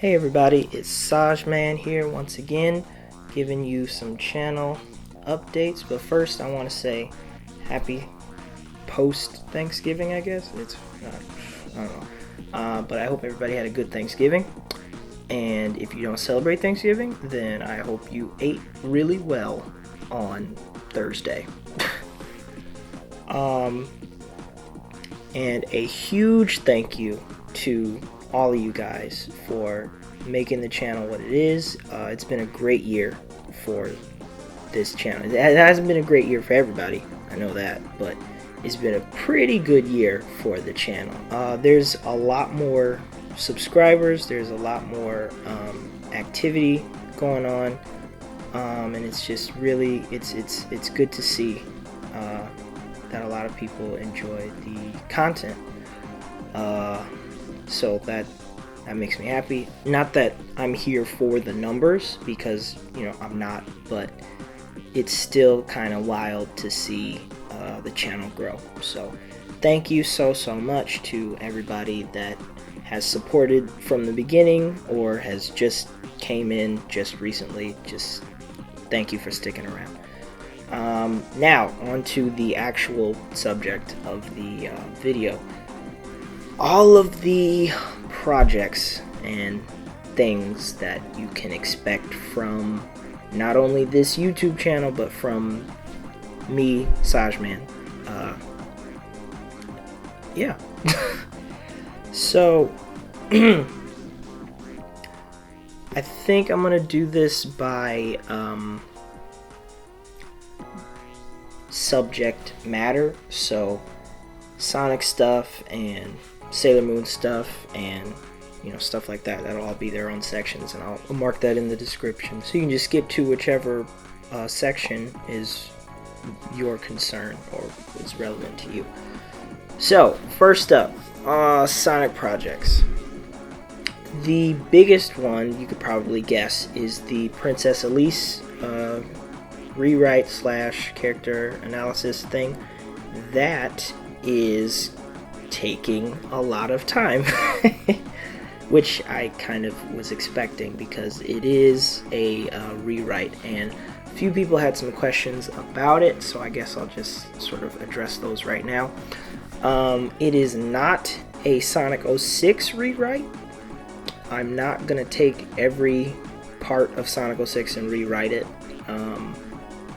Hey everybody, it's SAJ-Man here once again, giving you some channel updates. But first, I want to say happy post-Thanksgiving, I guess. I don't know. But I hope everybody had a good Thanksgiving. And if you don't celebrate Thanksgiving, then I hope you ate really well on Thursday. And a huge thank you to all of you guys for making the channel what it is. It's been a great year for this channel. It hasn't been a great year for everybody, I know that, but it's been a pretty good year for the channel. There's a lot more subscribers, there's a lot more activity going on, and it's just really it's good to see that a lot of people enjoy the content. So that makes me happy. Not that I'm here for the numbers, because I'm not, but it's still kind of wild to see the channel grow. So thank you so much to everybody that has supported from the beginning or has just came in just recently. Just thank you for sticking around. Now on to the actual subject of the video. All of the projects and things that you can expect from not only this YouTube channel, but from me, SAJ-Man. Yeah. So, I think I'm gonna do this by subject matter. So, Sonic stuff and Sailor Moon stuff and stuff like that. That'll all be their own sections, and I'll mark that in the description, so you can just skip to whichever section is your concern or is relevant to you. So first up, Sonic projects. The biggest one you could probably guess is the Princess Elise rewrite / character analysis thing. That is taking a lot of time, which I kind of was expecting, because it is a rewrite, and a few people had some questions about it, so I guess I'll just sort of address those right now. It is not a Sonic 06 rewrite. I'm not gonna take every part of Sonic 06 and rewrite it.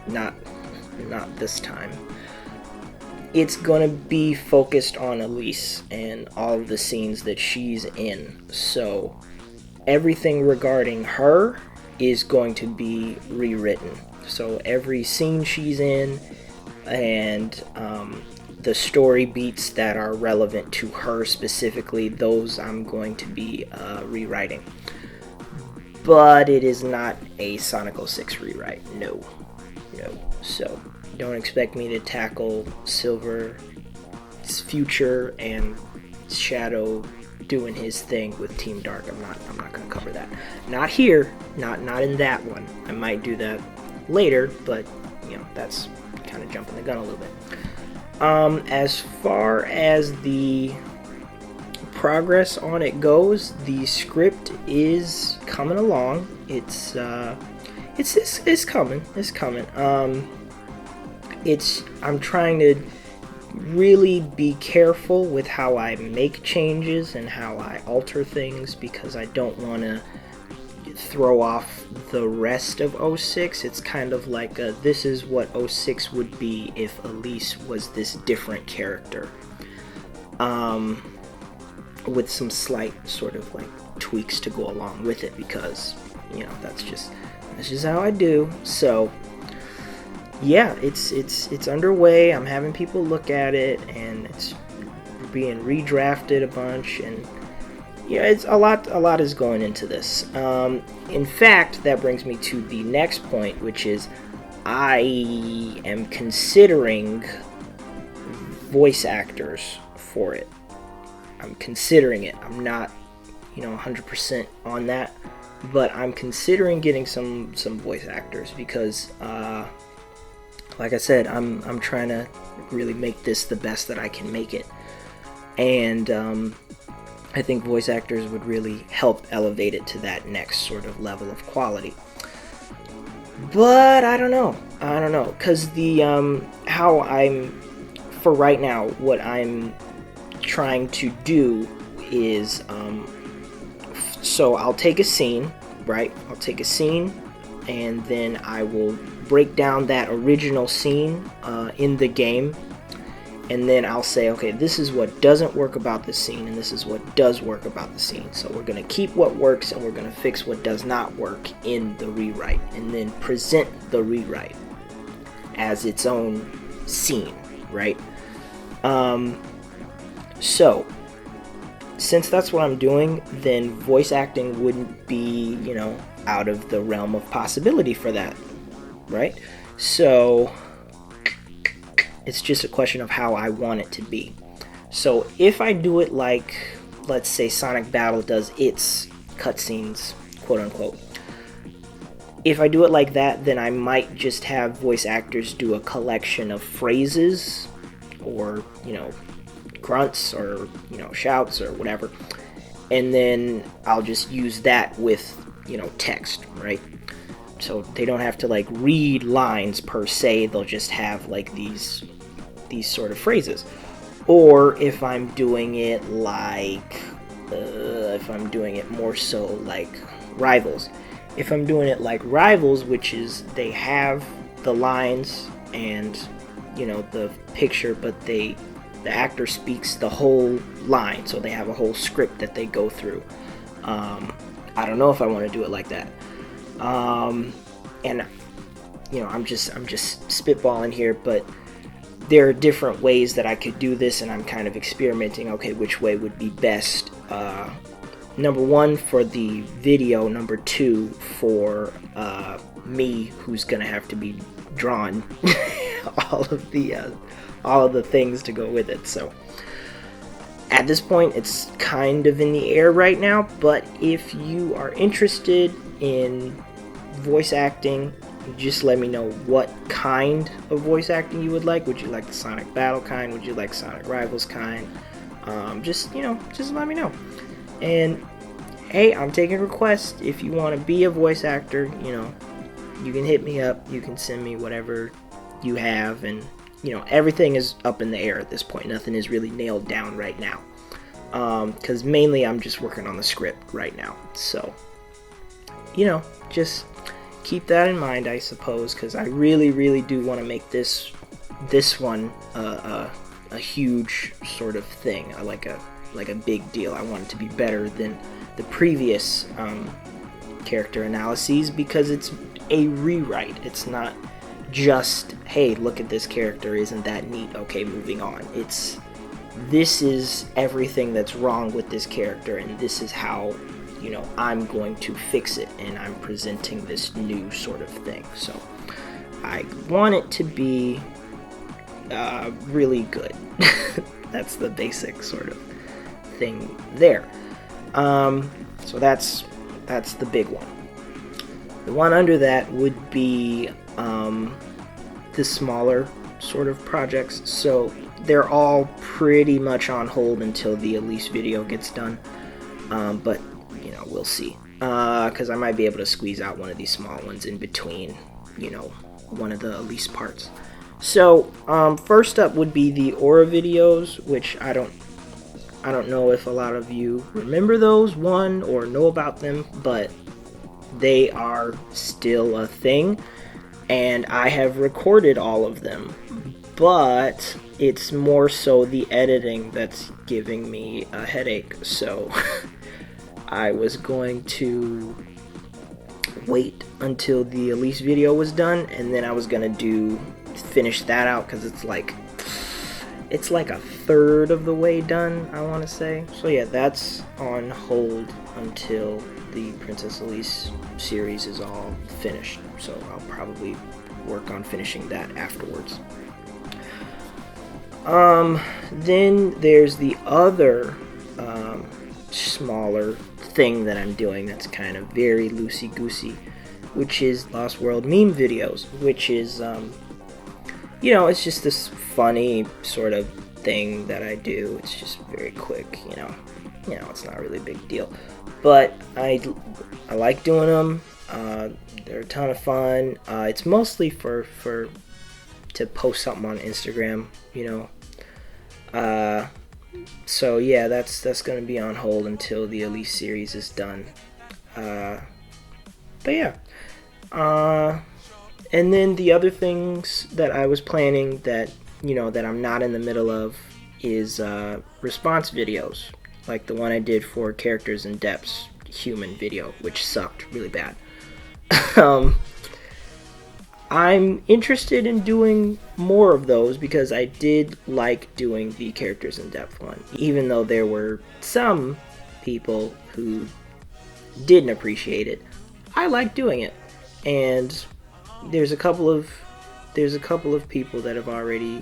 Not this time. It's gonna be focused on Elise and all of the scenes that she's in. So everything regarding her is going to be rewritten. So every scene she's in and the story beats that are relevant to her specifically, those I'm going to be rewriting. But it is not a Sonic 06 rewrite. No. So don't expect me to tackle Silver's future and Shadow doing his thing with Team Dark. I'm not going to cover that. Not here. Not in that one. I might do that later, but that's kind of jumping the gun a little bit. As far as the progress on it goes, the script is coming along. It's coming. I'm trying to really be careful with how I make changes and how I alter things, because I don't want to throw off the rest of 06. It's kind of like this is what 06 would be if Elise was this different character, with some slight sort of like tweaks to go along with it, because that's just how I do. So yeah, it's underway. I'm having people look at it, and it's being redrafted a bunch, and it's a lot is going into this. In fact, that brings me to the next point, which is I am considering voice actors for it. I'm considering it. I'm not 100% on that, but I'm considering getting some voice actors, because like I said, I'm trying to really make this the best that I can make it. And I think voice actors would really help elevate it to that next sort of level of quality. But I don't know, because the how I'm, for right now, what I'm trying to do is, so I'll take a scene, right? I'll take a scene, and then I will break down that original scene in the game, and then I'll say, okay, this is what doesn't work about the scene, and this is what does work about the scene. So we're going to keep what works, and we're going to fix what does not work in the rewrite, and then present the rewrite as its own scene, right? So, since that's what I'm doing, then voice acting wouldn't be, you know, out of the realm of possibility for that, right? So, it's just a question of how I want it to be. So, if I do it like, let's say Sonic Battle does its cutscenes, quote unquote, if I do it like that, then I might just have voice actors do a collection of phrases, or, you know, grunts, or, you know, shouts, or whatever, and then I'll just use that with, you know, text, right? So they don't have to like read lines per se, they'll just have like these sort of phrases. Or if I'm doing it like if I'm doing it more so like Rivals, if I'm doing it like Rivals, which is they have the lines and, you know, the picture, but the actor speaks the whole line, so they have a whole script that they go through. I don't know if I want to do it like that. And, you know, I'm just spitballing here, but there are different ways that I could do this, and I'm kind of experimenting, okay, which way would be best. Number one, for the video. Number two, for me, who's going to have to be drawn all of the things to go with it. So at this point, it's kind of in the air right now, but if you are interested in voice acting, just let me know what kind of voice acting you would like. Would you like the Sonic Battle kind? Would you like Sonic Rivals kind? Just let me know. And hey, I'm taking requests. If you want to be a voice actor, you know, you can hit me up. You can send me whatever you have, and, you know, everything is up in the air at this point. Nothing is really nailed down right now, because mainly I'm just working on the script right now. So, you know, just keep that in mind, I suppose, because I really do want to make this one a huge sort of thing, like a big deal. I want it to be better than the previous character analyses, because it's a rewrite. It's not just, hey, look at this character, isn't that neat, okay, moving on. This is everything that's wrong with this character, and this is how, you know, I'm going to fix it, and I'm presenting this new sort of thing. So I want it to be really good. That's the basic sort of thing there. So that's the big one. The one under that would be the smaller sort of projects. So they're all pretty much on hold until the Elise video gets done. But, you know, we'll see. Because I might be able to squeeze out one of these small ones in between, you know, one of the Elise parts. So, first up would be the Aura videos, which I don't know if a lot of you remember those, one, or know about them, but they are still a thing, and I have recorded all of them, but it's more so the editing that's giving me a headache. So I was going to wait until the Elise video was done, and then I was gonna finish that out, because it's like a third of the way done, I want to say. So yeah, that's on hold until the Princess Elise series is all finished. So I'll probably work on finishing that afterwards. Then there's the other smaller thing that I'm doing that's kind of very loosey-goosey, which is Lost World meme videos, which is you know, it's just this funny sort of thing that I do. It's just very quick, you know. it's not really a big deal. But I like doing them. They're a ton of fun. It's mostly for to post something on Instagram, So yeah, that's gonna be on hold until the Elise series is done. But yeah. And then the other things that I was planning that that I'm not in the middle of is response videos, like the one I did for Characters in Depth's human video, which sucked really bad. I'm interested in doing more of those because I did like doing the Characters in Depth one, even though there were some people who didn't appreciate it. I like doing it, and there's a couple of people that have already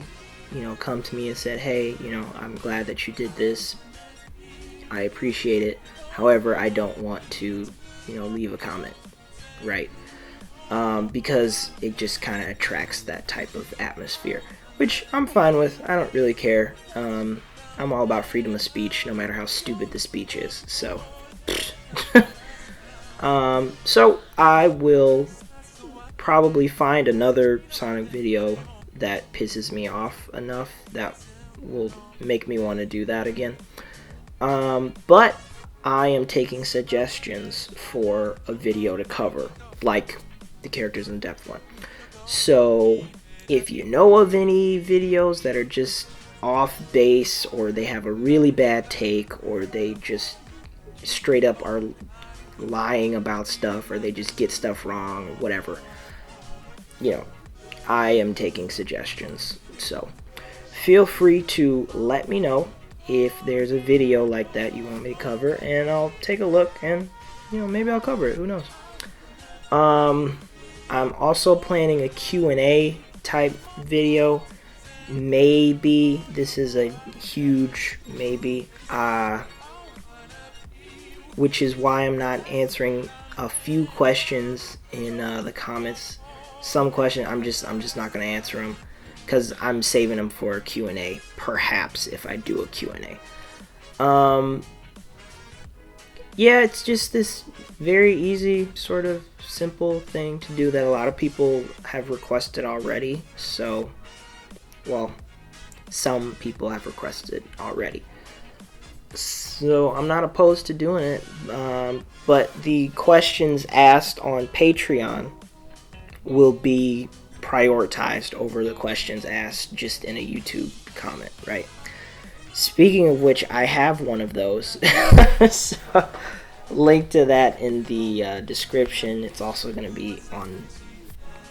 come to me and said, hey, I'm glad that you did this. I appreciate it. However, I don't want to leave a comment, right? Because it just kind of attracts that type of atmosphere, which I'm fine with. I don't really care. I'm all about freedom of speech, no matter how stupid the speech is. So, so I will probably find another Sonic video that pisses me off enough that will make me want to do that again. But I am taking suggestions for a video to cover, like the Characters in Depth one. So if you know of any videos that are just off base, or they have a really bad take, or they just straight up are lying about stuff, or they just get stuff wrong, or whatever, I am taking suggestions. So feel free to let me know if there's a video like that you want me to cover, and I'll take a look, and maybe I'll cover it. Who knows? I'm also planning a Q&A type video. Maybe this is a huge maybe, which is why I'm not answering a few questions in the comments. Some questions I'm just not going to answer them, because I'm saving them for a Q&A, perhaps, if I do a Q&A. Yeah, it's just this very easy, sort of simple thing to do that a lot of people have requested already. So, well, some people have requested already. So I'm not opposed to doing it, but the questions asked on Patreon will be prioritized over the questions asked just in a YouTube comment, right? Speaking of which, I have one of those. So, link to that in the description. It's also going to be on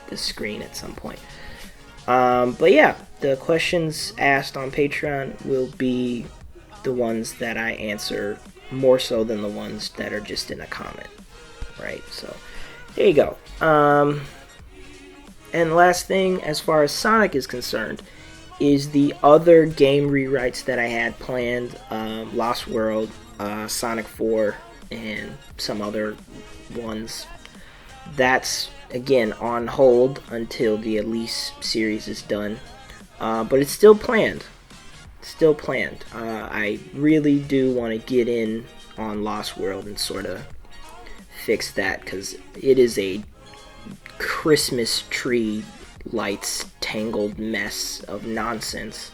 the screen at some point. But yeah, the questions asked on Patreon will be the ones that I answer more so than the ones that are just in a comment, right? So there you go. And last thing, as far as Sonic is concerned, is the other game rewrites that I had planned, Lost World, Sonic 4, and some other ones. That's, again, on hold until the Elise series is done, but it's still planned. I really do want to get in on Lost World and sort of fix that, because it is a Christmas tree lights tangled mess of nonsense,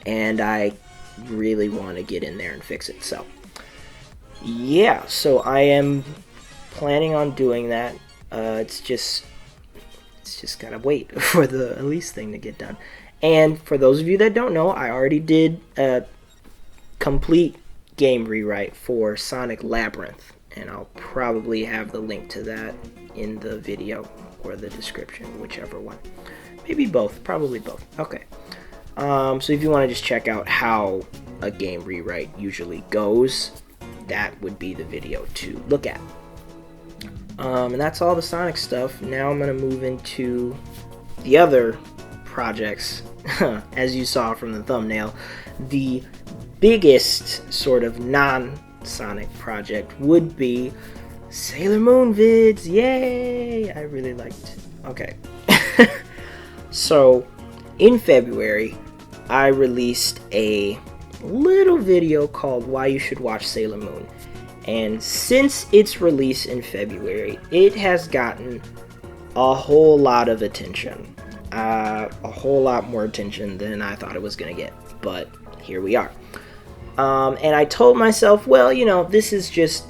and I really want to get in there and fix it. So yeah, so I am planning on doing that. It's just gotta wait for the Elise thing to get done. And for those of you that don't know, I already did a complete game rewrite for Sonic Labyrinth, and I'll probably have the link to that in the video or the description, whichever one. Maybe both, probably both. Okay. So if you want to just check out how a game rewrite usually goes, that would be the video to look at. And that's all the Sonic stuff. Now I'm going to move into the other projects. As you saw from the thumbnail, the biggest sort of non-Sonic project would be Sailor Moon vids. Yay! I really liked. Okay. So in February, I released a little video called Why You Should Watch Sailor Moon. And since its release in February, it has gotten a whole lot of attention. A whole lot more attention than I thought it was going to get. But here we are. And I told myself, well, you know, this is just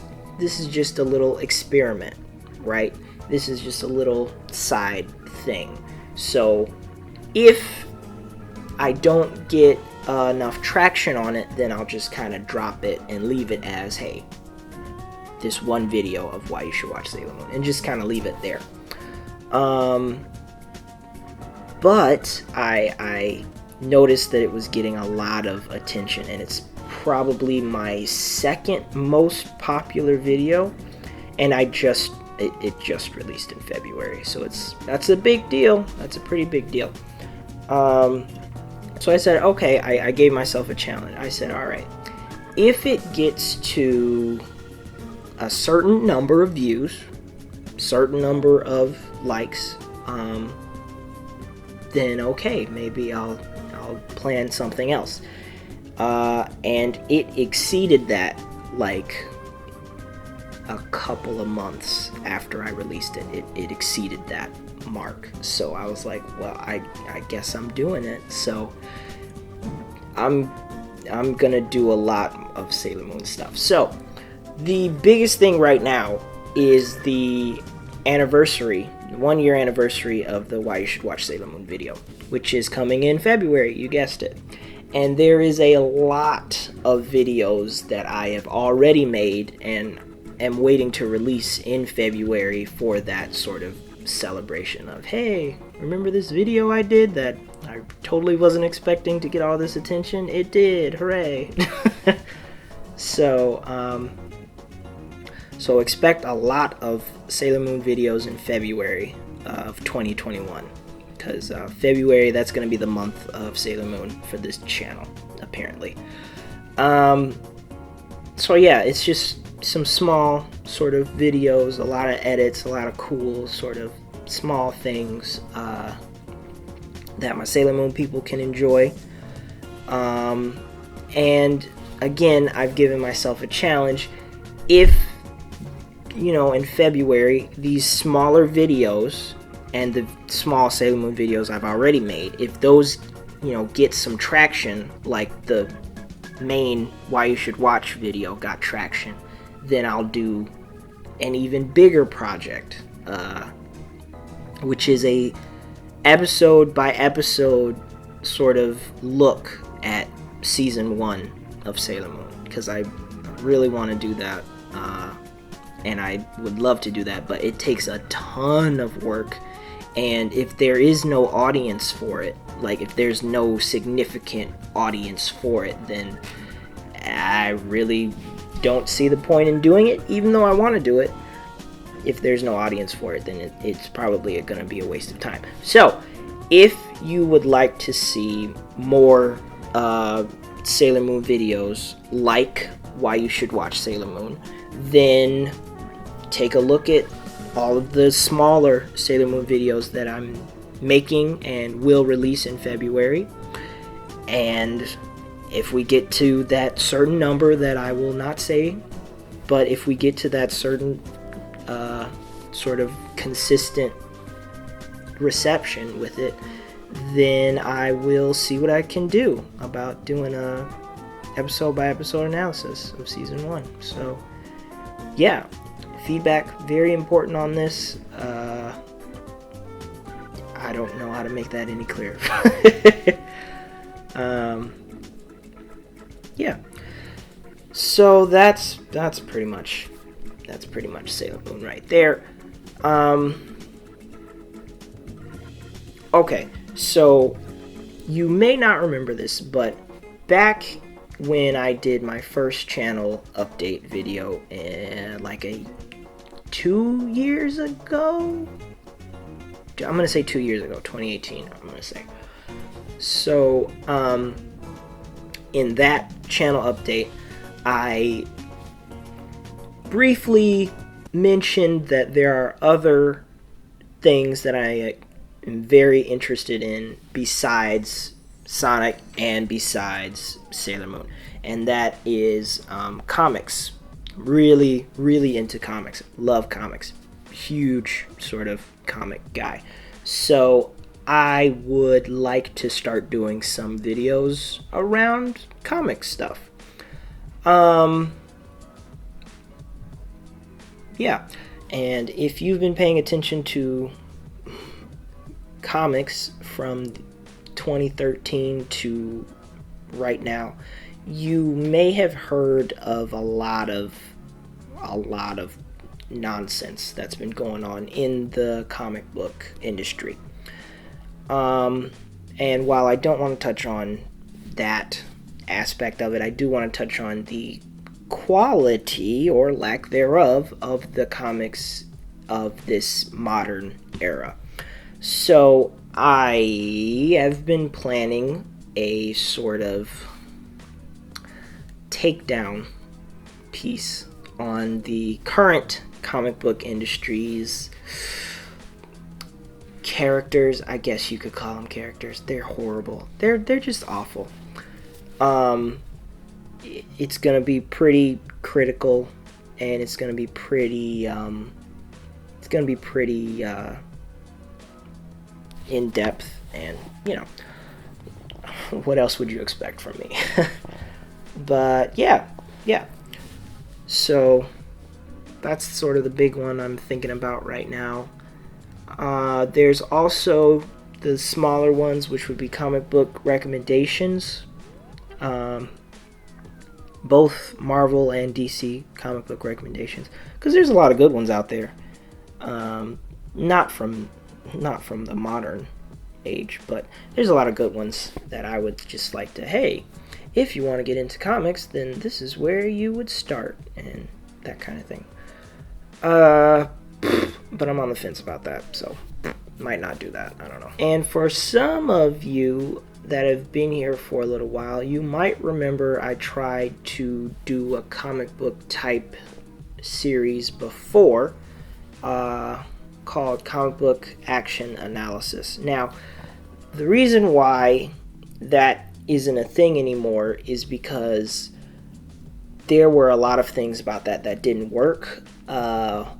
a little experiment, right? This is just a little side thing. So if I don't get enough traction on it, then I'll just kind of drop it and leave it as, hey, this one video of why you should watch Sailor Moon, and just kind of leave it there. But I noticed that it was getting a lot of attention, and it's probably my second most popular video, and it just released in February, so that's a big deal. That's a pretty big deal. So I said, okay, I gave myself a challenge. I said, all right, if it gets to a certain number of views, certain number of likes, then okay, maybe I'll plan something else. And it exceeded that like a couple of months after I released it. It exceeded that mark. So I was like, well, I guess I'm doing it. So I'm gonna do a lot of Sailor Moon stuff. So the biggest thing right now is the anniversary, 1 year anniversary of the Why You Should Watch Sailor Moon video, which is coming in February, you guessed it. And there is a lot of videos that I have already made and am waiting to release in February for that sort of celebration of, hey, remember this video I did that I totally wasn't expecting to get all this attention? It did, hooray. So expect a lot of Sailor Moon videos in February of 2021, because February, that's going to be the month of Sailor Moon for this channel, apparently. So yeah, it's just some small sort of videos, a lot of edits, a lot of cool sort of small things that my Sailor Moon people can enjoy. And again, I've given myself a challenge. If, you know, in February, these smaller videos and the small Sailor Moon videos I've already made, if those, you know, get some traction, like the main Why You Should Watch video got traction, then I'll do an even bigger project, which is a episode by episode sort of look at season 1 of Sailor Moon, because I really want to do that, and I would love to do that, but it takes a ton of work, and if there is no audience for it, like if there's no significant audience for it, then I really don't see the point in doing it, even though I want to do it. If there's no audience for it, then it's probably going to be a waste of time. So, if you would like to see more Sailor Moon videos like Why You Should Watch Sailor Moon, then take a look at all of the smaller Sailor Moon videos that I'm making and will release in February. And if we get to that certain number that I will not say, but if we get to that certain sort of consistent reception with it, then I will see what I can do about doing a episode by episode analysis of season 1. So yeah, feedback very important on this. I don't know how to make that any clearer. Yeah, so that's pretty much Sailor Moon right there. Okay, so you may not remember this, but back when I did my first channel update video, like 2 years ago, I'm gonna say 2 years ago, 2018, I'm gonna say. So, in that channel update, I briefly mentioned that there are other things that I am very interested in besides Sonic and besides Sailor Moon, and that is comics. Really, really into comics. Love comics. Huge sort of comic guy. So I would like to start doing some videos around comic stuff. Yeah, and if you've been paying attention to comics from 2013 to right now, you may have heard of a lot of nonsense that's been going on in the comic book industry. And while I don't want to touch on that aspect of it, I do want to touch on the quality or lack thereof of the comics of this modern era. So I have been planning a sort of takedown piece on the current comic book industry's characters. I guess you could call them characters. They're horrible. They're just awful. It's gonna be pretty critical, and it's gonna be pretty in depth, and what else would you expect from me? But yeah. So that's sort of the big one I'm thinking about right now. There's also the smaller ones, which would be comic book recommendations. Both Marvel and DC comic book recommendations, because there's a lot of good ones out there. Not from the modern age, but there's a lot of good ones that I would just like to, hey, if you want to get into comics, then this is where you would start, and that kind of thing. But I'm on the fence about that, so might not do that. I don't know. And for some of you that have been here for a little while, you might remember I tried to do a comic book type series before, called Comic Book Action Analysis. Now, the reason why that isn't a thing anymore is because there were a lot of things about that didn't work.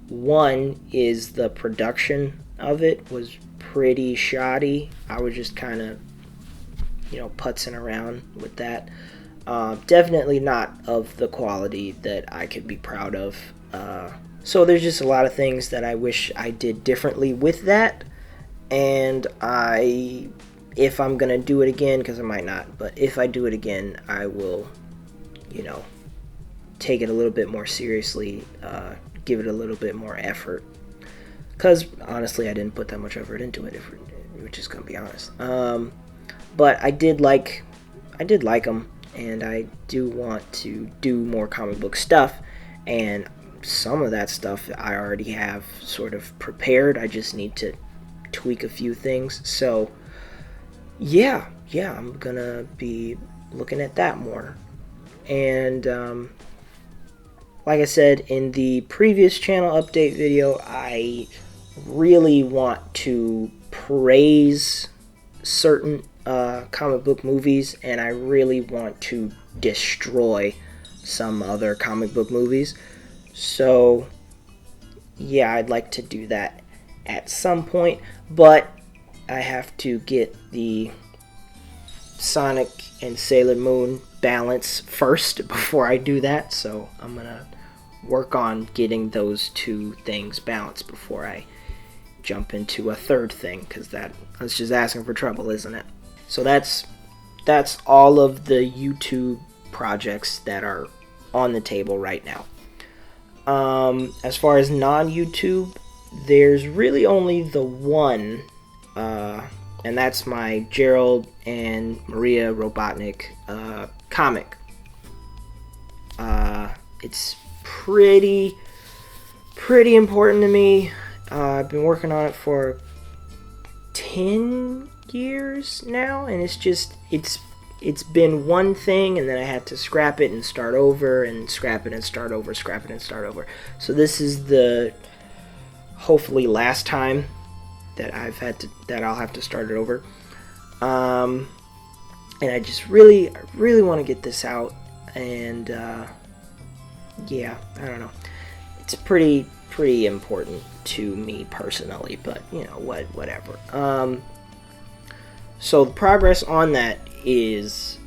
One is the production of it was pretty shoddy. I was just kind of putzing around with that. Definitely not of the quality that I could be proud of. So there's just a lot of things that I wish I did differently with that. And if I'm going to do it again, because I might not, but if I do it again, I will, take it a little bit more seriously, give it a little bit more effort. Because honestly, I didn't put that much effort into it, if we're just going to be honest. But I did like them, and I do want to do more comic book stuff, and some of that stuff I already have sort of prepared. I just need to tweak a few things. So yeah, I'm gonna be looking at that more. And like I said in the previous channel update video, I really want to praise certain comic book movies, and I really want to destroy some other comic book movies. So yeah, I'd like to do that at some point, but I have to get the Sonic and Sailor Moon balance first before I do that. So I'm gonna work on getting those two things balanced before I jump into a third thing, because that's just asking for trouble, isn't it? So that's all of the YouTube projects that are on the table right now. As far as non-YouTube, there's really only the one, and that's my Gerald and Maria Robotnik comic. It's pretty important to me. I've been working on it for 10 years now, and it's been one thing, and then I had to scrap it and start over, and scrap it and start over, scrap it and start over. So this is the hopefully last time that I'll have to start it over. and I really want to get this out. And yeah, I don't know. It's pretty important to me personally, but you know, whatever. So the progress on that is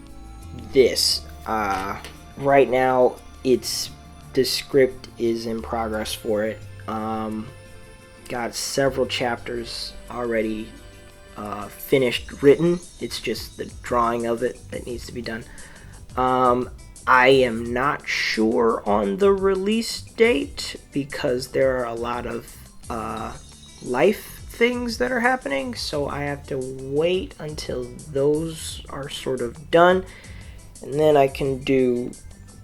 this. Right now, the script is in progress for it. Got several chapters already finished written. It's just the drawing of it that needs to be done. I am not sure on the release date because there are a lot of life things that are happening, so I have to wait until those are sort of done, and then I can do,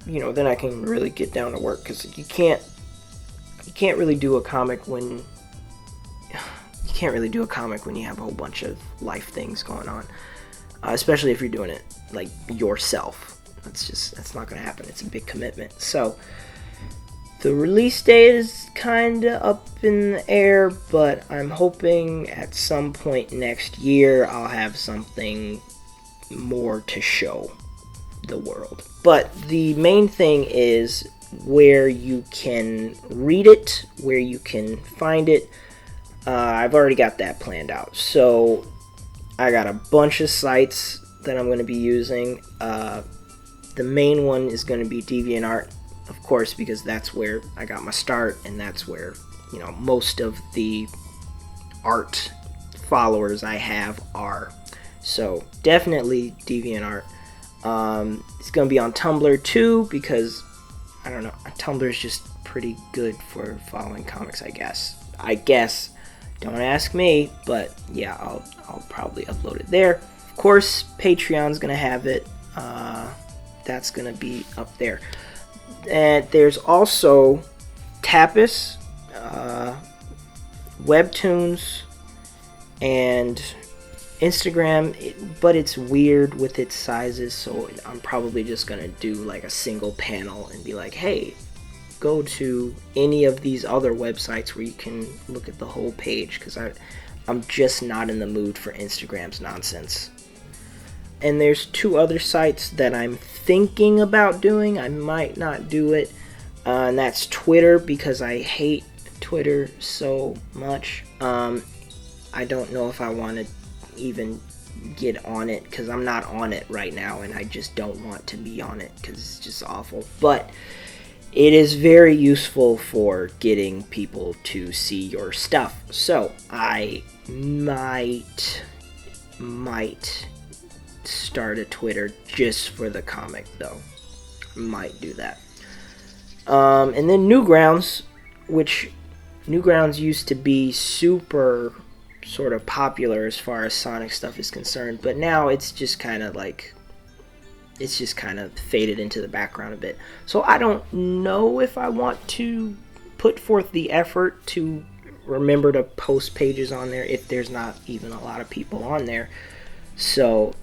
then I can really get down to work, because you can't really do a comic when you have a whole bunch of life things going on, especially if you're doing it like yourself. That's not gonna happen. It's a big commitment. So the release date is kind of up in the air, but I'm hoping at some point next year I'll have something more to show the world. But the main thing is where you can read it, where you can find it. I've already got that planned out. So I got a bunch of sites that I'm going to be using. The main one is going to be DeviantArt, of course, because that's where I got my start, and that's where, most of the art followers I have are. So definitely DeviantArt. It's going to be on Tumblr too, because I don't know, Tumblr is just pretty good for following comics, I guess. Don't ask me, but yeah, I'll probably upload it there. Of course, Patreon's going to have it. That's going to be up there. And there's also Tapas, Webtoons, and Instagram, but it's weird with its sizes, so I'm probably just going to do like a single panel and be like, hey, go to any of these other websites where you can look at the whole page, because I'm just not in the mood for Instagram's nonsense. And there's 2 other sites that I'm thinking about doing. I might not do it. And that's Twitter, because I hate Twitter so much. I don't know if I want to even get on it, because I'm not on it right now, and I just don't want to be on it because it's just awful. But it is very useful for getting people to see your stuff. So I might start a Twitter just for the comic, though. Might do that. And then Newgrounds, which Newgrounds used to be super sort of popular as far as Sonic stuff is concerned, but now it's just kind of faded into the background a bit. So I don't know if I want to put forth the effort to remember to post pages on there if there's not even a lot of people on there. So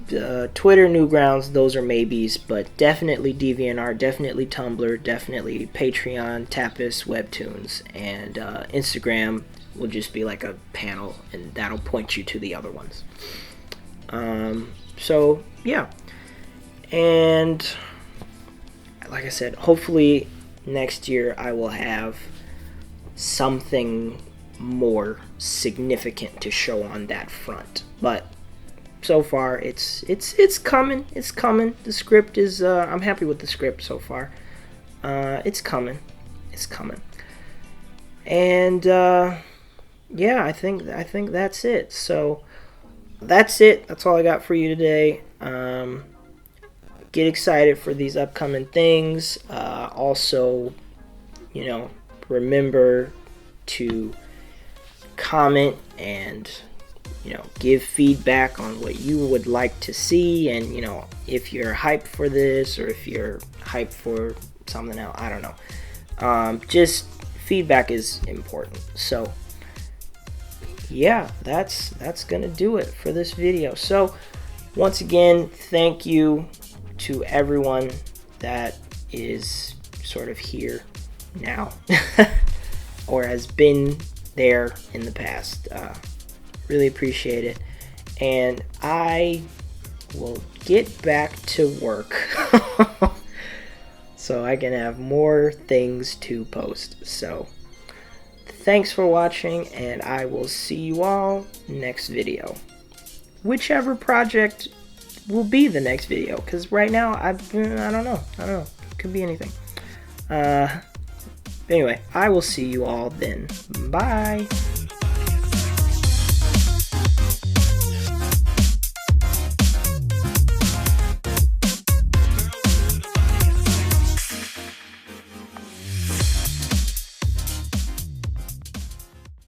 Twitter, Newgrounds, those are maybes, but definitely DeviantArt, definitely Tumblr, definitely Patreon, Tapas, Webtoons, and Instagram will just be like a panel, and that'll point you to the other ones. So yeah, and like I said, hopefully next year I will have something more significant to show on that front. But so far it's coming. The script is I'm happy with the script so far. It's coming. And yeah, I think that's it. So that's it. That's all I got for you today. Get excited for these upcoming things. Also, remember to comment and give feedback on what you would like to see, and if you're hyped for this or if you're hyped for something else. I don't know. Just feedback is important. So yeah, that's gonna do it for this video. So once again, thank you to everyone that is sort of here now or has been there in the past. Really appreciate it, and I will get back to work so I can have more things to post. So thanks for watching, and I will see you all next video. Whichever project will be the next video, because right now I don't know. It could be anything. Anyway, I will see you all then. Bye.